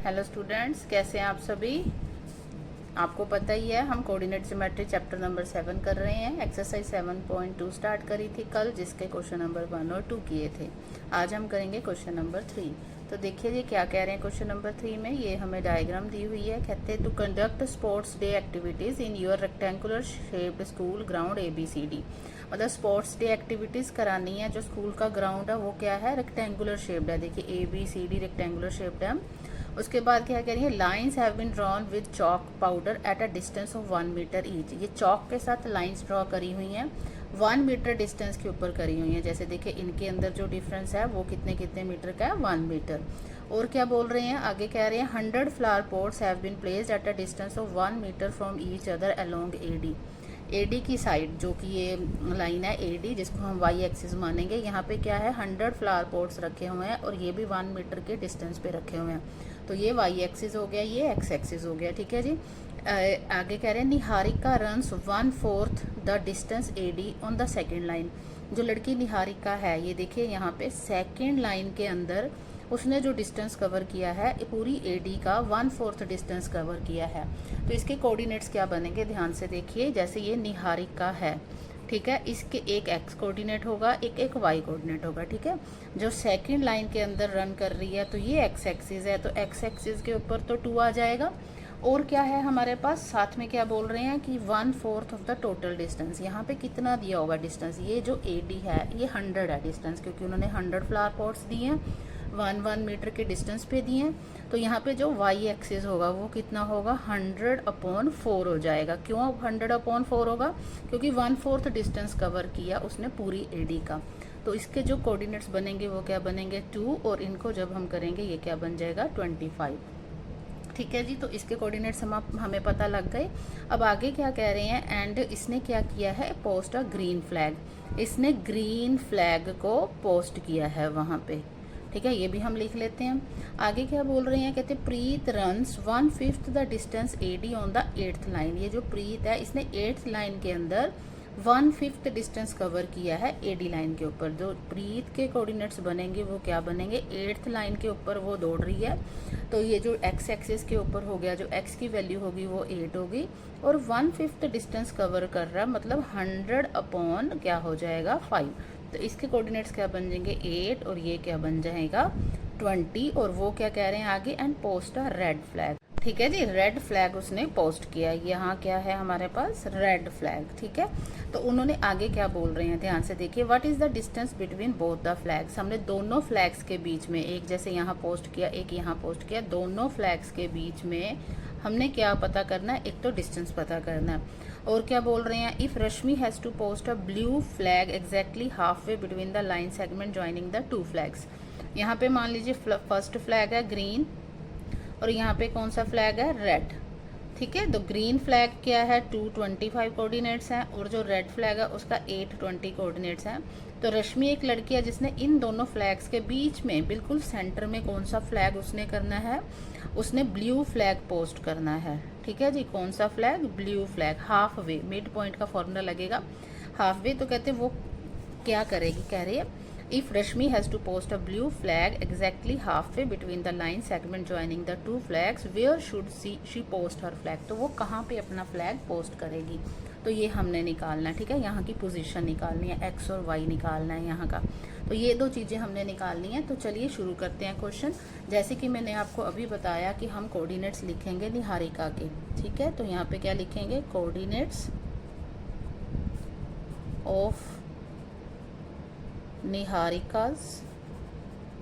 Hello students, कैसे हैं आप सभी। आपको पता ही है हम कोऑर्डिनेट ज्योमेट्री चैप्टर नंबर 7 कर रहे हैं। एक्सरसाइज 7.2 स्टार्ट करी थी कल, जिसके क्वेश्चन नंबर 1 और 2 किए थे। आज हम करेंगे क्वेश्चन नंबर 3। तो देखिए ये क्या कह रहे हैं क्वेश्चन नंबर 3 में। ये हमें डायग्राम दी हुई है। कहते हैं to conduct sports day activities in your rectangular shaped school ground ABCD। मतलब स्पोर्ट्स डे एक्टिविटीज़ करानी है। जो स्कूल का ग्राउंड है वो क्या है, रेक्टेंगुलर शेप्ड है। देखिए ABCD रेक्टेंगुलर शेप्ड है। उसके बाद क्या कह रही है, lines have been drawn with chalk powder at a distance of 1 metre each. ये चॉक के साथ लाइन्स ड्रॉ करी हुई हैं 1 मीटर डिस्टेंस के ऊपर करी हुई हैं। जैसे देखिए इनके अंदर जो डिफरेंस है वो कितने कितने मीटर का है, 1 मीटर। और क्या बोल रहे हैं, आगे कह रहे हैं 100 flower pots have been placed at a distance of 1 metre from each other along AD की साइड, जो कि ये लाइन है AD, जिसको हम Y एक्सिस मानेंगे। यहाँ पे क्या है, 100 फ्लावर पॉट्स रखे हुए हैं और ये भी 1 मीटर के डिस्टेंस पे रखे हुए हैं। तो ये Y एक्सिस हो गया, ये X एक्सिस हो गया। ठीक है जी। आगे कह रहे हैं Niharika runs 1/4 the distance AD on the second line. जो लड़की निहारिका है, ये देखिए यहाँ पे सेकेंड लाइन के अंदर उसने जो डिस्टेंस कवर किया है पूरी AD का 1/4 डिस्टेंस कवर किया है। तो इसके कोऑर्डिनेट्स क्या बनेंगे, ध्यान से देखिए। जैसे ये निहारिका है, ठीक है, इसके एक X कोऑर्डिनेट होगा, एक Y कोऑर्डिनेट होगा। ठीक है, जो सेकंड लाइन के अंदर रन कर रही है तो ये X एक्सिस है, तो X एक्सिस के ऊपर तो 2 आ जाएगा। और क्या है हमारे पास साथ में, क्या बोल रहे हैं कि 1/4 ऑफ द टोटल डिस्टेंस। यहाँ पे कितना दिया होगा डिस्टेंस, ये जो AD है ये 100 है डिस्टेंस, क्योंकि उन्होंने 100 फ्लावर पॉट्स दिए हैं 1 मीटर के डिस्टेंस पे दिए हैं। तो यहाँ पे जो Y एक्सिस होगा वो कितना होगा, 100/4 हो जाएगा। क्यों 100/4 होगा, क्योंकि 1/4 डिस्टेंस कवर किया उसने पूरी AD का। तो इसके जो कोऑर्डिनेट्स बनेंगे वो क्या बनेंगे, 2, और इनको जब हम करेंगे ये क्या बन जाएगा, 25। ठीक है जी। तो इसके कोऑर्डिनेट्स हमें पता लग गए। अब आगे क्या कह रहे हैं, एंड इसने क्या किया है, पोस्ट अ ग्रीन फ्लैग। इसने ग्रीन फ्लैग को पोस्ट किया है वहाँ पे। ठीक है, ये भी हम लिख लेते हैं। आगे क्या बोल रहे हैं, कहते हैं Preet runs 1/5 the distance AD on the 8th line. ये जो प्रीत है इसने 8th लाइन के अंदर 1/5 डिस्टेंस कवर किया है AD लाइन के ऊपर। जो प्रीत के कोऑर्डिनेट्स बनेंगे वो क्या बनेंगे, 8th लाइन के ऊपर वो दौड़ रही है। तो ये जो X एक्सिस के ऊपर हो गया, जो X की वैल्यू होगी वो 8 होगी, और 1/5 डिस्टेंस कवर कर रहा है, मतलब 100 क्या हो जाएगा, 5। तो इसके कोऑर्डिनेट्स क्या बन जाएंगे, 8, और ये क्या बन जाएगा, 20। और वो क्या कह रहे हैं आगे, and post a red flag. ठीक है जी, रेड फ्लैग उसने पोस्ट किया। यहाँ क्या है हमारे पास, रेड फ्लैग। ठीक है, तो उन्होंने आगे क्या बोल रहे हैं, ध्यान से देखिए। What is the distance between both the flags. हमने दोनों फ्लैग्स के बीच में, एक जैसे यहाँ पोस्ट किया, एक यहाँ पोस्ट किया, दोनों फ्लैग्स के बीच में हमने क्या पता करना है, एक तो डिस्टेंस पता करना है। और क्या बोल रहे हैं, if Rashmi has to post a blue flag exactly halfway between the line segment joining the 2 flags. यहाँ पे मान लीजिए फर्स्ट फ्लैग है ग्रीन, और यहाँ पे कौन सा फ्लैग है, रेड। ठीक है, तो ग्रीन फ्लैग क्या है, 225 कोऑर्डिनेट्स हैं, और जो रेड फ्लैग है उसका 820 कोऑर्डिनेट्स हैं। तो रश्मि एक लड़की है जिसने इन दोनों फ्लैग्स के बीच में बिल्कुल सेंटर में कौन सा फ्लैग उसने करना है, उसने ब्लू फ्लैग पोस्ट करना है। ठीक है जी, कौन सा flag, blue flag. Halfway, midpoint का फॉर्मूला लगेगा, हाफ वे। तो कहते हैं वो क्या करेगी, कह रही है if Rashmi has to post a blue flag exactly halfway between the line segment joining the 2 flags, where should she post her flag. तो वो कहाँ पे अपना फ्लैग पोस्ट करेगी, तो ये हमने निकालना है। ठीक है, यहाँ की पोजीशन निकालनी है, X और Y निकालना है यहाँ का। तो ये 2 चीज़ें हमने निकालनी है। तो चलिए शुरू करते हैं क्वेश्चन। जैसे कि मैंने आपको अभी बताया कि हम कोऑर्डिनेट्स लिखेंगे निहारिका के। ठीक है, तो यहाँ पे क्या लिखेंगे, कोऑर्डिनेट्स ऑफ निहारिकाज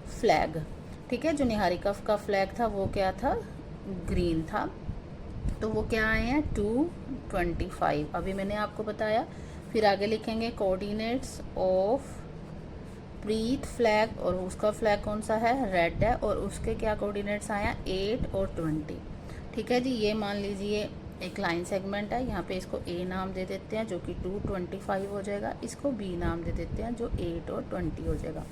फ्लैग। ठीक है, जो निहारिका का फ्लैग था वो क्या था, ग्रीन था। तो वो क्या आए हैं, 225, अभी मैंने आपको बताया। फिर आगे लिखेंगे कोऑर्डिनेट्स ऑफ प्रीत फ्लैग, और उसका फ्लैग कौन सा है, रेड है, और उसके क्या कोऑर्डिनेट्स आए हैं, 8 और 20। ठीक है जी, ये मान लीजिए एक लाइन सेगमेंट है, यहाँ पे इसको A नाम दे देते हैं जो कि 225 हो जाएगा, इसको B नाम दे देते हैं जो 8 और 20 हो जाएगा।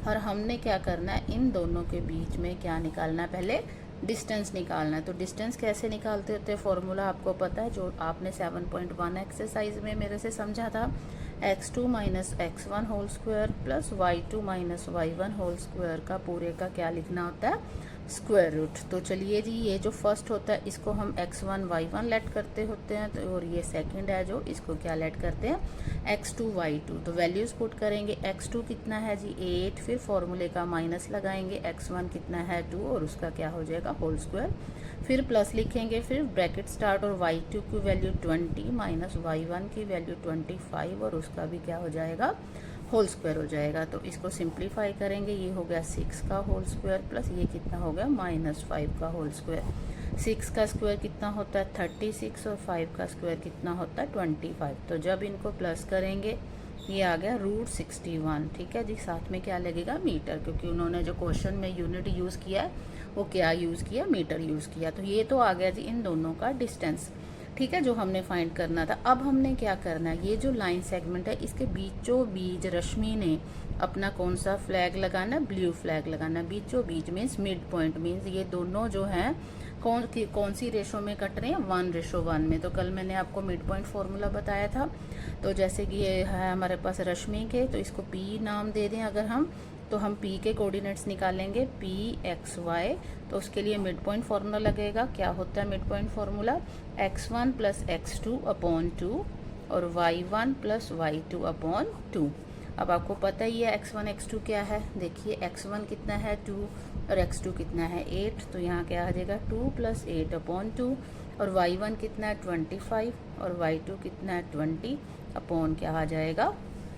और हमने क्या करना है, इन दोनों के बीच में क्या निकालना है, पहले डिस्टेंस निकालना है। तो डिस्टेंस कैसे निकालते होते हैं, फॉर्मूला आपको पता है, जो आपने 7.1 एक्सरसाइज में मेरे से समझा था, x2 minus x1 whole square plus y2 minus y1 whole square का पूरे का क्या लिखना होता है, स्क्वायर रूट। तो चलिए जी, ये जो फर्स्ट होता है इसको हम x1 y1 लेट करते होते हैं, तो और ये सेकंड है जो इसको क्या लेट करते हैं x2 y2। तो वैल्यूज़ पुट करेंगे, x2 कितना है जी 8, फिर फॉर्मूले का माइनस लगाएंगे, x1 कितना है 2 और उसका क्या हो जाएगा होल स्क्वायर, फिर प्लस लिखेंगे, फिर ब्रैकेट स्टार्ट और y2 की वैल्यू 20 माइनस y1 की वैल्यू 25 और उसका भी क्या हो जाएगा होल स्क्वायर हो जाएगा। तो इसको सिंप्लीफाई करेंगे, ये हो गया 6 का होल स्क्वायर प्लस ये कितना हो गया -5 का होल स्क्वायर। 6 का स्क्वायर कितना होता है 36 और 5 का स्क्वायर कितना होता है 25। तो जब इनको प्लस करेंगे ये आ गया √61। ठीक है जी, साथ में क्या लगेगा मीटर, क्योंकि उन्होंने जो क्वेश्चन में यूनिट यूज़ किया है वो क्या यूज़ किया मीटर यूज़ किया। तो ये तो आ गया जी इन दोनों का डिस्टेंस। ठीक है, जो हमने फाइंड करना था। अब हमने क्या करना है, ये जो लाइन सेगमेंट है इसके बीचों बीच रश्मि ने अपना कौन सा फ्लैग लगाना है, ब्लू फ्लैग लगाना है। बीचों बीच मीन्स मिड पॉइंट मीन्स ये दोनों जो हैं कौन सी रेशो में कट रहे हैं 1:1 में। तो कल मैंने आपको मिड पॉइंट फॉर्मूला बताया था। तो जैसे कि ये है हमारे पास रश्मि के, तो इसको P नाम दे दें अगर हम, तो हम P के कोऑर्डिनेट्स निकालेंगे PXY। तो उसके लिए मिड पॉइंट फार्मूला लगेगा। क्या होता है mid point formula, x1 + x2/2 और y1 + y2/2। अब आपको पता ही है x1 x2 क्या है। देखिए x1 कितना है 2 और x2 कितना है 8। तो यहाँ क्या आ जाएगा 2 + 8/2 और y1 कितना है 25 और y2 कितना है 20 अपॉन क्या आ जाएगा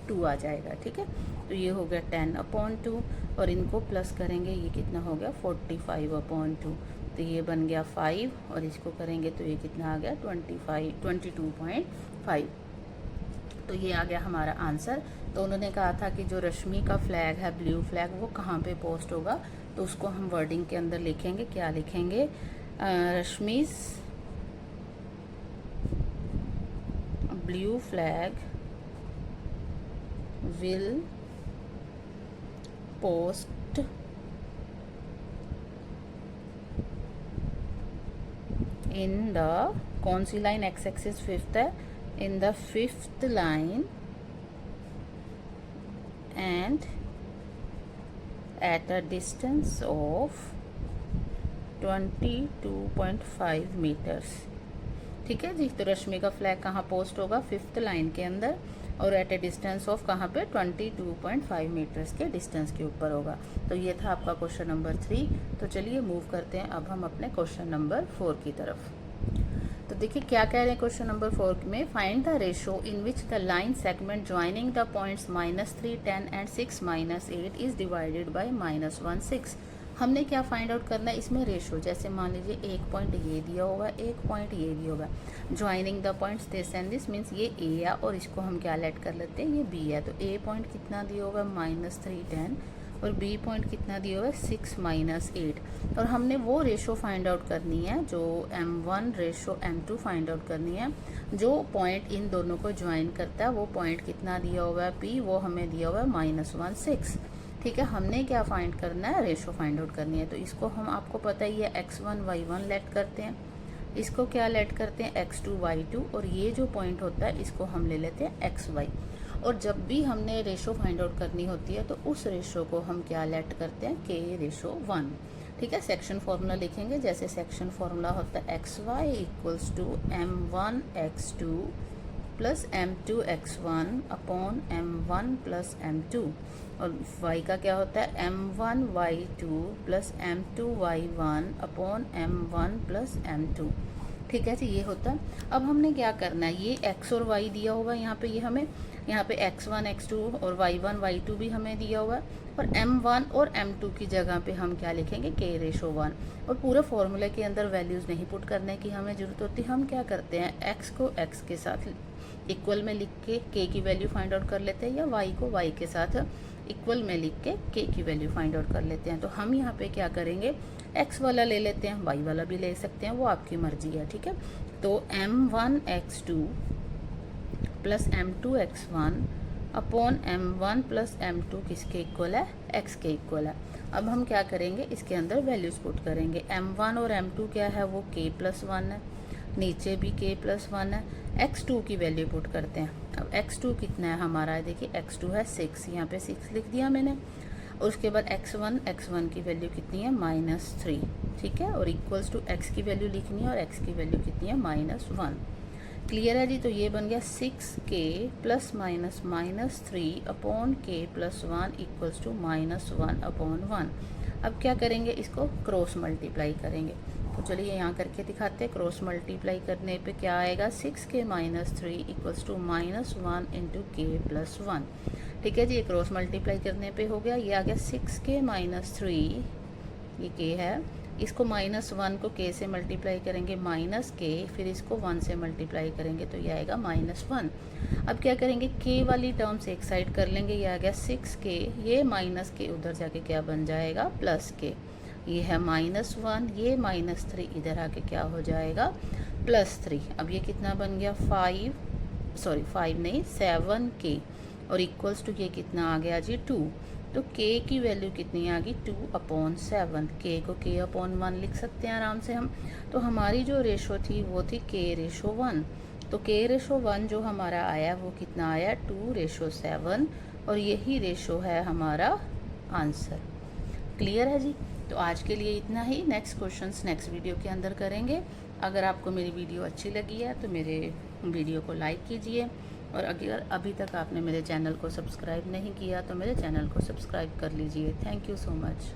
2 आ जाएगा। ठीक है, तो ये हो गया 10/2 और इनको प्लस करेंगे, ये कितना हो गया 45/2। तो ये बन गया 5 और इसको करेंगे तो ये कितना आ गया 22.5। तो ये आ गया हमारा आंसर। तो उन्होंने कहा था कि जो रश्मि का फ्लैग है ब्लू फ्लैग वो कहाँ पे पोस्ट होगा, तो उसको हम वर्डिंग के अंदर लिखेंगे। क्या लिखेंगे, Rashmi's blue flag will post in the कौन सी लाइन, x एक्सिस 5th है, in the 5th line and at a distance of 22.5 metres. ठीक है जी, तो रश्मि का फ्लैग कहाँ पोस्ट होगा 5th लाइन के अंदर और एट ए डिस्टेंस ऑफ कहाँ पे 22.5 मीटर्स के डिस्टेंस के ऊपर होगा। तो ये था आपका क्वेश्चन नंबर 3। तो चलिए मूव करते हैं अब हम अपने क्वेश्चन नंबर 4 की तरफ। तो देखिए क्या कह रहे हैं क्वेश्चन नंबर 4 में, find the ratio in which the line segment joining the points -3, 10 and 6, -8 is divided by -1, 6। हमने क्या फाइंड आउट करना है इसमें रेशो। जैसे मान लीजिए एक पॉइंट ये दिया होगा, एक पॉइंट ये दिया होगा, joining the points this and this means ये ए है और इसको हम क्या लेट कर लेते हैं ये बी है। तो ए पॉइंट कितना दिया होगा -3, 10 और बी पॉइंट कितना दिया होगा 6, -8। और हमने वो रेशो फाइंड आउट करनी है जो m1 ratio m2 find out करनी है, जो पॉइंट इन दोनों को ज्वाइन करता है। वो पॉइंट कितना दिया हुआ है P, वो हमें दिया हुआ है -1, 6। ठीक है, हमने क्या फाइंड करना है रेशो फाइंड आउट करनी है। तो इसको हम आपको पता ही है x1 y1 लेट करते हैं, इसको क्या लेट करते हैं x2 y2 और ये जो पॉइंट होता है इसको हम ले लेते हैं xy। और जब भी हमने रेशो फाइंड आउट करनी होती है तो उस रेशो को हम क्या लेट करते हैं k/1। ठीक है, सेक्शन फॉर्मूला लिखेंगे। जैसे सेक्शन फॉर्मूला होता है xy = m1 x2 + m2 x1 upon m1 + m2 और y का क्या होता है m1 y2 + m2 y1 upon m1 + m2। ठीक है जी, ये होता है। अब हमने क्या करना है, ये x और y दिया होगा यहाँ पे, ये हमें यहाँ पे x1 x2 और y1 y2 भी हमें दिया हुआ है और m1 और m2 की जगह पे हम क्या लिखेंगे k/1। और पूरे फॉर्मूले के अंदर वैल्यूज़ नहीं पुट करने की हमें ज़रूरत होती। हम क्या करते हैं x को x के साथ इक्वल में लिख के k की वैल्यू फाइंड आउट कर लेते हैं या y को y के साथ इक्वल में लिख के k की वैल्यू फाइंड आउट कर लेते हैं। तो हम यहाँ पे क्या करेंगे x वाला ले लेते हैं, y वाला भी ले सकते हैं, वो आपकी मर्जी है। ठीक है, तो m1 x2 + m2 x1 upon m1 + m2 किसके इक्वल है x के इक्वल है। अब हम क्या करेंगे इसके अंदर वैल्यूज पुट करेंगे। m1 और m2 क्या है वो k+1 है, नीचे भी k+1 है। x2 की वैल्यू पुट करते हैं। अब x2 कितना है हमारा, देखिए x2 है 6, यहाँ पे 6 लिख दिया मैंने। और उसके बाद x1 की वैल्यू कितनी है -3, ठीक है, और इक्वल्स टू x की वैल्यू लिखनी है और x की वैल्यू कितनी है -1। क्लियर है जी। तो ये बन गया 6k plus minus -3 upon k plus 1 equals to -1/1। अब क्या करेंगे, इसको क्रॉस मल्टीप्लाई करेंगे। तो चलिए यहाँ करके दिखाते हैं। क्रॉस मल्टीप्लाई करने पे क्या आएगा, 6k - 3 equals to -1 into k plus 1। ठीक है जी, ये क्रॉस मल्टीप्लाई करने पे हो गया। ये आ गया 6k - 3, ये k है, इसको -1 को k से मल्टीप्लाई करेंगे -k, फिर इसको 1 से मल्टीप्लाई करेंगे तो ये आएगा -1। अब क्या करेंगे, k वाली टर्म्स एक साइड कर लेंगे, ये आ गया 6k, ये -k उधर जाके क्या बन जाएगा +k, ये है -1, ये -3 इधर आके क्या हो जाएगा +3। अब ये कितना बन गया 7k और इक्वल्स टू ये कितना आ गया जी 2। तो k की वैल्यू कितनी आ गई 2/7। k को k/1 लिख सकते हैं आराम से हम। तो हमारी जो रेशो थी वो थी k/1। तो k/1 जो हमारा आया वो कितना आया 2/7, और यही रेशो है हमारा आंसर। क्लियर है जी। तो आज के लिए इतना ही। नेक्स्ट क्वेश्चंस नेक्स्ट वीडियो के अंदर करेंगे। अगर आपको मेरी वीडियो अच्छी लगी है तो मेरे वीडियो को लाइक कीजिए, और अगर अभी तक आपने मेरे चैनल को सब्सक्राइब नहीं किया तो मेरे चैनल को सब्सक्राइब कर लीजिए। Thank you so much.